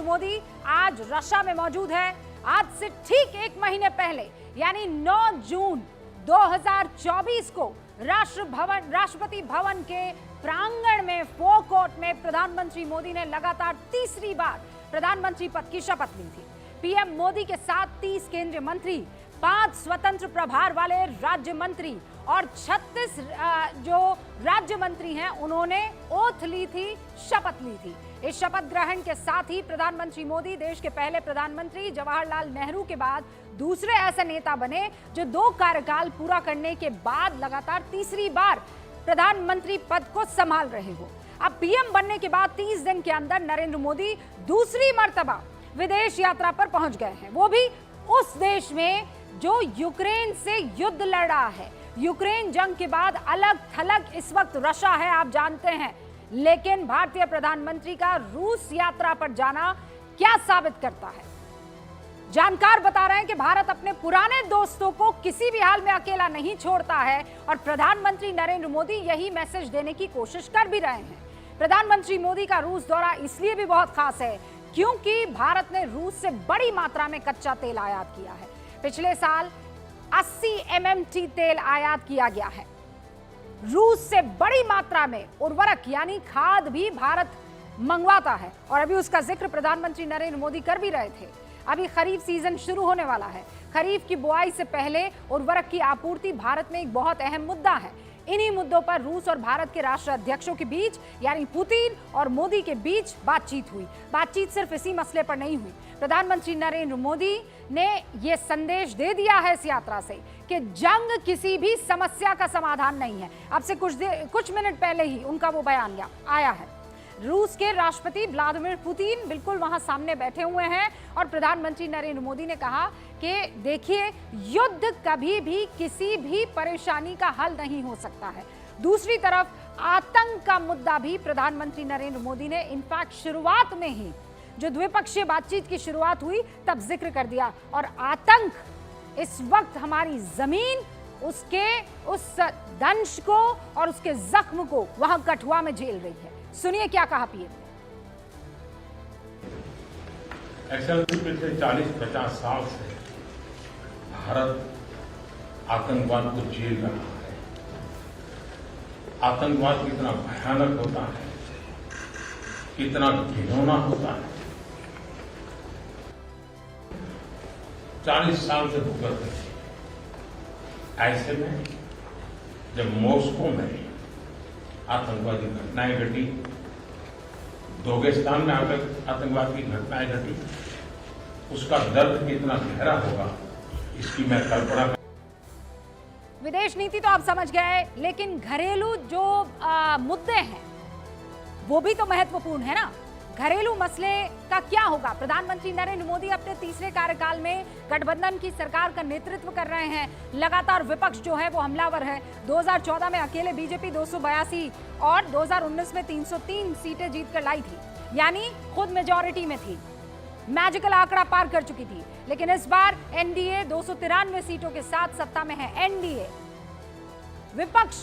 मोदी आज रशिया में मौजूद है। आज से ठीक एक महीने पहले यानी 9 जून 2024 को राष्ट्रपति भवन के प्रांगण में फोरकोर्ट में प्रधानमंत्री मोदी ने लगातार तीसरी बार प्रधानमंत्री पद की शपथ ली थी। पीएम मोदी के साथ 30 केंद्रीय मंत्री, 5 स्वतंत्र प्रभार वाले राज्य मंत्री और 36 जो राज्य मंत्री हैं उन्होंने ओथ ली थी, शपथ ली थी। इस शपथ ग्रहण के साथ ही प्रधानमंत्री मोदी देश के पहले प्रधानमंत्री जवाहरलाल नेहरू के बाद दूसरे ऐसे नेता बने जो 2 कार्यकाल पूरा करने के बाद लगातार तीसरी बार प्रधानमंत्री पद को संभाल रहे हो। अब पीएम बनने के बाद 30 दिन के अंदर नरेंद्र मोदी दूसरी मर्तबा विदेश यात्रा पर पहुंच गए हैं, वो भी उस देश में जो यूक्रेन से युद्ध लड़ रहा है। यूक्रेन जंग के बाद अलग थलग इस वक्त रशिया है, आप जानते हैं, लेकिन भारतीय प्रधानमंत्री का रूस यात्रा पर जाना क्या साबित करता है? जानकार बता रहे हैं कि भारत अपने पुराने दोस्तों को किसी भी हाल में अकेला नहीं छोड़ता है और प्रधानमंत्री नरेंद्र मोदी यही मैसेज देने की कोशिश कर भी रहे हैं। प्रधानमंत्री मोदी का रूस दौरा इसलिए भी बहुत खास है क्योंकि भारत ने रूस से बड़ी मात्रा में कच्चा तेल आयात किया है। पिछले साल 80 MMT तेल आयात किया गया है। रूस से बड़ी मात्रा में उर्वरक यानी खाद भी भारत मंगवाता है और अभी उसका जिक्र प्रधानमंत्री नरेंद्र मोदी कर भी रहे थे। अभी खरीफ सीजन शुरू होने वाला है। खरीफ की बुआई से पहले उर्वरक की आपूर्ति भारत में एक बहुत अहम मुद्दा है। इन्हीं मुद्दों पर रूस और भारत के राष्ट्राध्यक्षों के बीच यानी पुतिन और मोदी के बीच बातचीत हुई। बातचीत सिर्फ इसी मसले पर नहीं हुई। प्रधानमंत्री नरेंद्र मोदी ने यह संदेश दे दिया है इस यात्रा से कि जंग किसी भी समस्या का समाधान नहीं है। अब से कुछ मिनट पहले ही उनका वो बयान आया है। रूस के राष्ट्रपति व्लादिमीर पुतिन बिल्कुल वहां सामने बैठे हुए हैं और प्रधानमंत्री नरेंद्र मोदी ने कहा कि देखिए, युद्ध कभी भी किसी भी परेशानी का हल नहीं हो सकता है। दूसरी तरफ आतंक का मुद्दा भी प्रधानमंत्री नरेंद्र मोदी ने इनफैक्ट शुरुआत में ही जो द्विपक्षीय बातचीत की शुरुआत हुई तब जिक्र कर दिया। और आतंक इस वक्त हमारी जमीन उसके उस दंश को और उसके जख्म को वहां कठुआ में झेल रही है। सुनिए क्या कहा पीएम ने। पिछले 40-50 साल से भारत आतंकवाद को झेल रहा है। आतंकवाद कितना भयानक होता है, कितना घिनौना होता है, 40 साल से भुगत रहे। ऐसे में जब मॉस्को में आतंकवादी घटनाएं घटी, दोगेस्तान में आतंकवाद की घटनाएं घटी, उसका दर्द कितना गहरा होगा इसकी मैं कल्पना। विदेश नीति तो आप समझ गए, लेकिन घरेलू जो मुद्दे हैं वो भी तो महत्वपूर्ण है ना। घरेलू मसले का क्या होगा? प्रधानमंत्री नरेंद्र मोदी अपने तीसरे कार्यकाल में गठबंधन की सरकार का नेतृत्व कर रहे हैं। लगातार विपक्ष जो है वो हमलावर है। 2014 में अकेले बीजेपी 282 और 2019 में 303 सीटें जीतकर लाई थी, यानी खुद मेजॉरिटी में थी, मैजिकल आंकड़ा पार कर चुकी थी। लेकिन इस बार एनडीए 293 सीटों के साथ सत्ता में है। एनडीए विपक्ष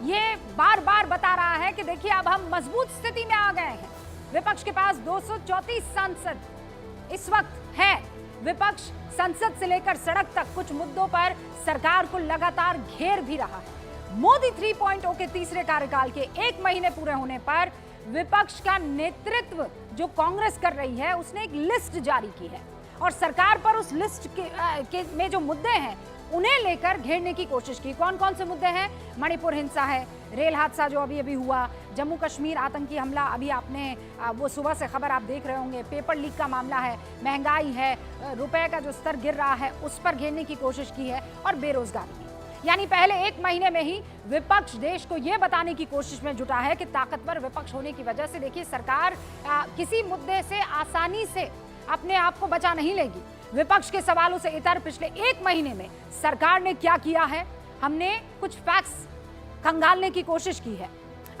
ये बार बार बता रहा है कि देखिए अब हम मजबूत स्थिति में आ गए हैं। विपक्ष के पास 234 सांसद इस वक्त है। विपक्ष संसद से लेकर सड़क तक कुछ मुद्दों पर सरकार को लगातार घेर भी रहा है। मोदी 3.0 के तीसरे कार्यकाल के 1 महीने पूरे होने पर विपक्ष का नेतृत्व जो कांग्रेस कर रही है उसने एक लिस्ट जारी की है और सरकार पर उस लिस्ट में जो मुद्दे हैं उन्हें लेकर घेरने की कोशिश की। कौन कौन से मुद्दे हैं? मणिपुर हिंसा है, रेल हादसा जो अभी हुआ, जम्मू कश्मीर आतंकी हमला, अभी आपने वो सुबह से खबर आप देख रहे होंगे, पेपर लीक का मामला है, महंगाई है, रुपए का जो स्तर गिर रहा है उस पर घेरने की कोशिश की है और बेरोजगारी की। यानी पहले 1 महीने में ही विपक्ष देश को यह बताने की कोशिश में जुटा है कि ताकतवर विपक्ष होने की वजह से देखिए सरकार किसी मुद्दे से आसानी से अपने आप को बचा नहीं लेगी। विपक्ष के सवालों से इतर पिछले 1 महीने में सरकार ने क्या किया है, हमने कुछ फैक्ट्स खंगालने की कोशिश की है।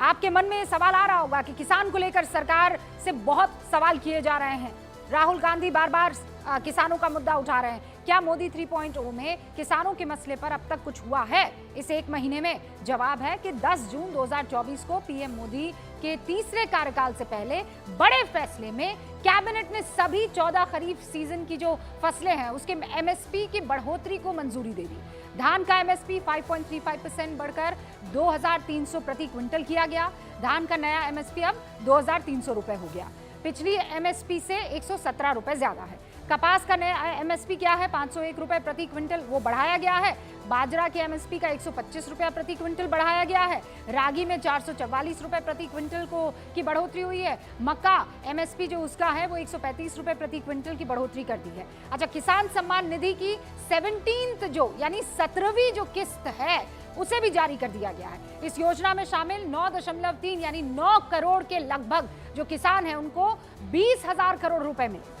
आपके मन में सवाल आ रहा होगा कि किसान को लेकर सरकार से बहुत सवाल किए जा रहे हैं। राहुल गांधी बार बार किसानों का मुद्दा उठा रहे हैं। क्या मोदी 3.0 में किसानों के मसले पर अब तक कुछ हुआ है इस 1 महीने में? जवाब है कि 10 जून 2024 को पीएम मोदी के तीसरे कार्यकाल से पहले बड़े फैसले में कैबिनेट ने सभी 14 खरीफ सीजन की जो फसलें हैं उसके एमएसपी की बढ़ोतरी को मंजूरी दे दी। धान का एमएसपी 5.35% बढ़कर 2,300 प्रति क्विंटल किया गया। धान का नया एमएसपी अब 2,300 रुपए हो गया, पिछली एमएसपी से 117 रुपए ज्यादा है। कपास का नया एमएसपी क्या है? 501 रुपए प्रति क्विंटल, वो बढ़ाया गया है। बाजरा के एमएसपी का 125 रुपया प्रति क्विंटल बढ़ाया गया है। रागी में 444 रुपए प्रति क्विंटल की बढ़ोतरी हुई है। मक्का एमएसपी जो उसका है वो 135 रुपए प्रति क्विंटल की बढ़ोतरी कर दी है। अच्छा, किसान सम्मान निधि की 17th जो यानी 17वीं जो किस्त है उसे भी जारी कर दिया गया है। इस योजना में शामिल 9.3 यानी 9 करोड़ के लगभग जो किसान हैं उनको 20,000 करोड़ रुपए मिले।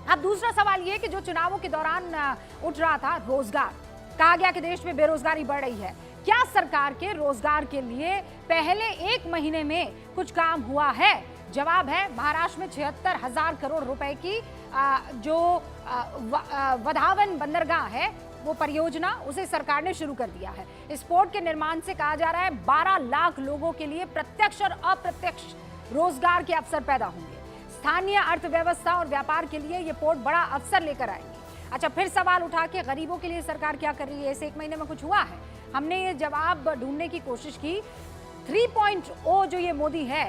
अब दूसरा सवाल ये कि जो चुनावों के दौरान उठ रहा था रोजगार, कहा गया कि देश में बेरोजगारी बढ़ रही है। क्या सरकार के रोजगार के लिए पहले 1 महीने में कुछ काम हुआ है? जवाब है महाराष्ट्र में 76,000 करोड़ रुपए की जो वधावन बंदरगाह है वो परियोजना उसे सरकार ने शुरू कर दिया है। इस पोर्ट के निर्माण से कहा जा रहा है 12 लाख लोगों के लिए प्रत्यक्ष और अप्रत्यक्ष रोजगार के अवसर पैदा होंगे। स्थानीय अर्थव्यवस्था और व्यापार के लिए ये पोर्ट बड़ा अवसर लेकर आएंगे। अच्छा, फिर सवाल उठा के गरीबों के लिए सरकार क्या कर रही है? इस 1 महीने में कुछ हुआ है? हमने ये जवाब ढूंढने की कोशिश की। 3.0 जो ये मोदी है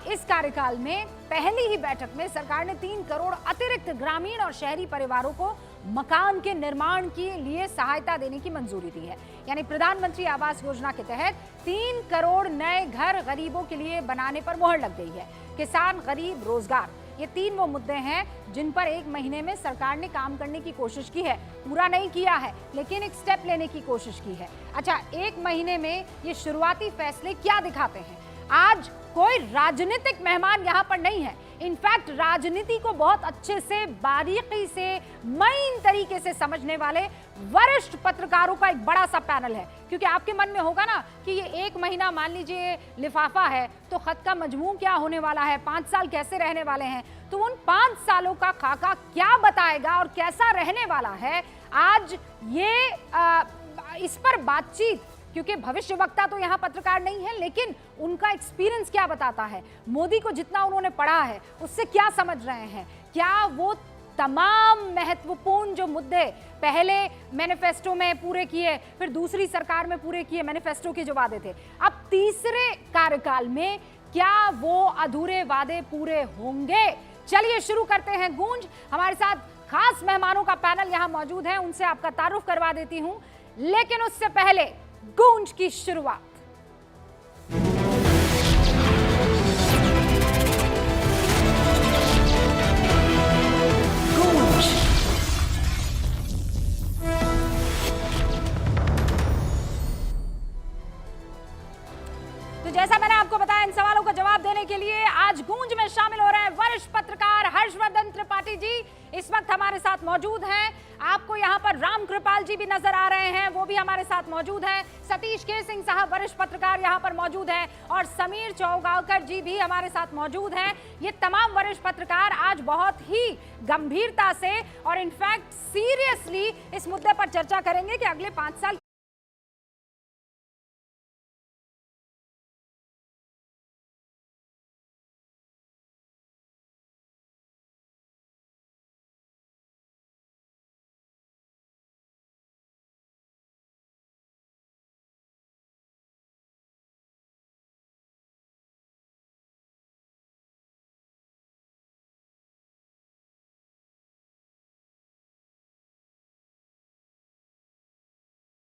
इस कार्यकाल में पहली ही बैठक में सरकार ने 3 करोड़ अतिरिक्त ग्रामीण और शहरी परिवारों को मकान के निर्माण के लिए सहायता देने की मंजूरी दी है। यानी प्रधानमंत्री आवास योजना के तहत 3 करोड़ नए घर गरीबों के लिए बनाने पर मोहर लग गई है। किसान, गरीब, रोजगार, ये 3 वो मुद्दे हैं जिन पर 1 महीने में सरकार ने काम करने की कोशिश की है। पूरा नहीं किया है लेकिन एक स्टेप लेने की कोशिश की है। अच्छा, 1 महीने में ये शुरुआती फैसले क्या दिखाते हैं? आज कोई राजनीतिक मेहमान यहाँ पर नहीं है। इनफैक्ट राजनीति को बहुत अच्छे से, बारीकी से, महीन तरीके से समझने वाले वरिष्ठ पत्रकारों का एक बड़ा सा पैनल है। क्योंकि आपके मन में होगा ना कि ये 1 महीना मान लीजिए लिफाफा है तो खत का मजमू क्या होने वाला है, 5 साल कैसे रहने वाले हैं, तो उन 5 सालों का खाका क्या बताएगा और कैसा रहने वाला है, आज ये इस पर बातचीत, क्योंकि भविष्य वक्ता तो यहाँ पत्रकार नहीं है लेकिन उनका एक्सपीरियंस क्या बताता है, मोदी को जितना उन्होंने पढ़ा है उससे क्या समझ रहे हैं, क्या वो तमाम महत्वपूर्ण जो मुद्दे पहले मैनिफेस्टो में पूरे किए, फिर दूसरी सरकार में पूरे किए मैनिफेस्टो के जो वादे थे, अब तीसरे कार्यकाल में क्या वो अधूरे वादे पूरे होंगे? चलिए शुरू करते हैं गूंज। हमारे साथ खास मेहमानों का पैनल यहाँ मौजूद है, उनसे आपका तारुफ करवा देती हूँ, लेकिन उससे पहले गूंज की शुरुआत। गूंज। तो जैसा मैंने आपको बताया, इन सवालों का जवाब देने के लिए आज गूंज में शामिल हो रहे हैं वरिष्ठ पत्रकार हर्षवर्धन त्रिपाठी जी। इस वक्त हमारे साथ मौजूद हैं। आपको यहाँ पर राम कृपाल जी भी नजर आ रहे हैं, वो भी हमारे साथ मौजूद हैं। सतीश के सिंह साहब वरिष्ठ पत्रकार यहाँ पर मौजूद हैं और समीर चौगावकर जी भी हमारे साथ मौजूद हैं। ये तमाम वरिष्ठ पत्रकार आज बहुत ही गंभीरता से और इनफैक्ट सीरियसली इस मुद्दे पर चर्चा करेंगे कि अगले 5 साल